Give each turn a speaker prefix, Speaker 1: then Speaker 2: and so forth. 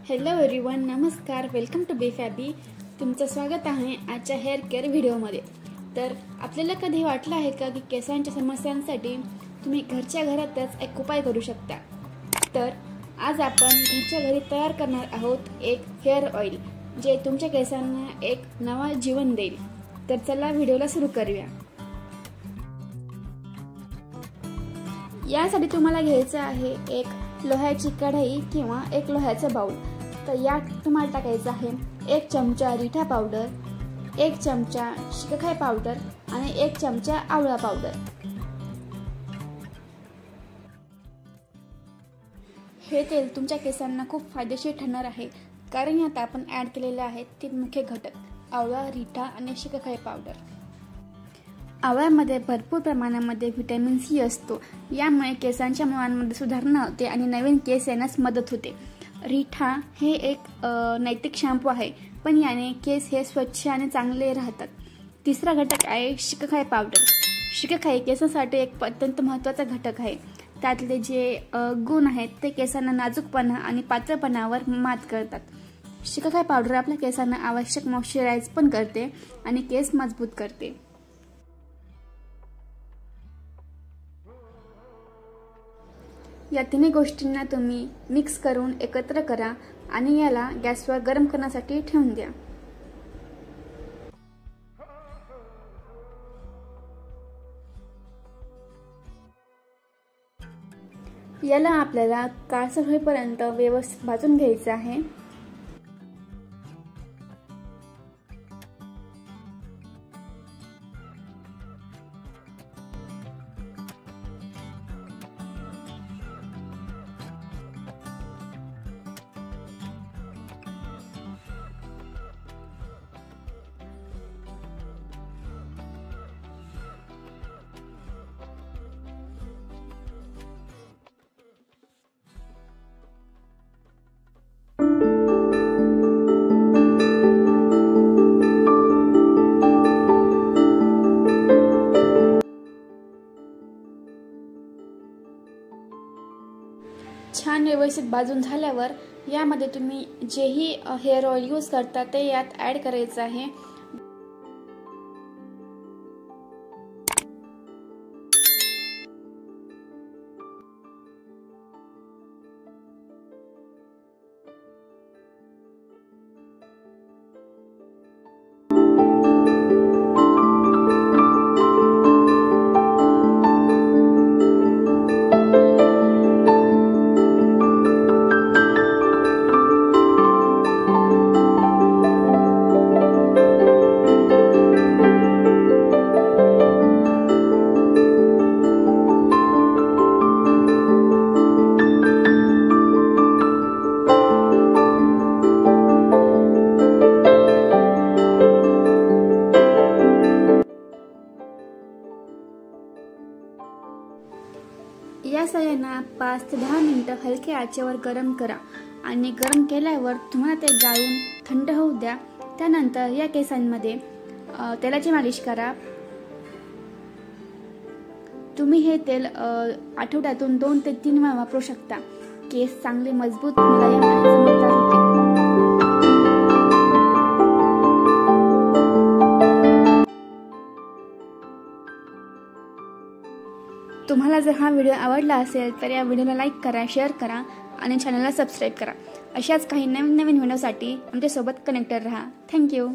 Speaker 1: Hello everyone, नमस्कार. Welcome to बेफॅबी. तुमचं स्वागत आहे आजच्या हेअर केअर व्हिडिओमध्ये. तर आपल्याला कधी वाटलं आहे का की केसांच्या समस्यांसाठी तुम्ही घरच्या घरातच एक उपाय करू शकता? तर आज आपण घरच्या घरी तयार करणार आहोत एक हेअर ऑइल, जे तुमच्या केसांना एक नवा जीवन देईल. तर चला व्हिडिओला सुरू करूया. यासाठी तुम्हाला घ्यायचं आहे एक लोह्याची कढई किंवा एक लोह्याचा बाउल. तर यात तुम्हाला टाकायचं आहे 1 चमचा रिठा पावडर, 1 चमचा शिकाकाई पावडर आणि 1 चमचा आवळा पावडर. हे तेल तुमच्या केसांना खूप फायदेशीर ठरणार आहे, कारण यात आपण ॲड केलेले आहेत 3 मुख्य घटक: आवळा, रिठा आणि शिकाकाई पावडर. आवळ्यामध्ये भरपूर प्रमाणामध्ये व्हिटॅमिन सी असतो. यामुळे केसांच्या मुळांमध्ये सुधारणा होते आणि नवीन केस येण्यास मदत होते. रिठा हे एक नैतिक शॅम्पू आहे, पण याने केस हे स्वच्छ आणि चांगले राहतात. तिसरा घटक आहे शिकाकाई पावडर. शिकाकाई केसांसाठी एक अत्यंत महत्त्वाचा घटक आहे. त्यातले जे गुण आहेत ते केसांना नाजूकपणा आणि पातळपणावर मात करतात. शिकाकाई पावडर आपल्या केसांना आवश्यक मॉइश्चराइज पण करते आणि केस मजबूत करते. या तिन्ही गोष्टींना तुम्ही मिक्स करून एकत्र करा आणि याला गॅसवर गरम करण्यासाठी ठेवून द्या. याला आपल्याला काळसर होईपर्यंत व्यवस्थित भाजून घ्यायचं आहे. छान व्यवस्थित भाजून झाल्यावर यामध्ये तुम्ही जेही हेअर ऑइल यूज करता ते यात ॲड करायचं आहे. या साह्यानं 5 ते 10 मिनिटं हलक्या आचेवर गरम करा आणि गरम केल्यावर तुम्हाला ते गाळून थंड होऊ द्या. त्यानंतर या केसांमध्ये तेलाची मालिश करा. तुम्ही हे तेल आठवड्यातून 2 ते 3 वेळा वापरू शकता. केस चांगले मजबूत, मुलायम आणि चमकदार होते. तुम्हाला जर हा व्हिडिओ आवडला असेल तर या व्हिडिओला लाईक करा, शेअर करा आणि चॅनलला सबस्क्राईब करा. अशाच काही नवीन व्हिडिओसाठी आमच्यासोबत कनेक्टेड राहा. थँक्यू.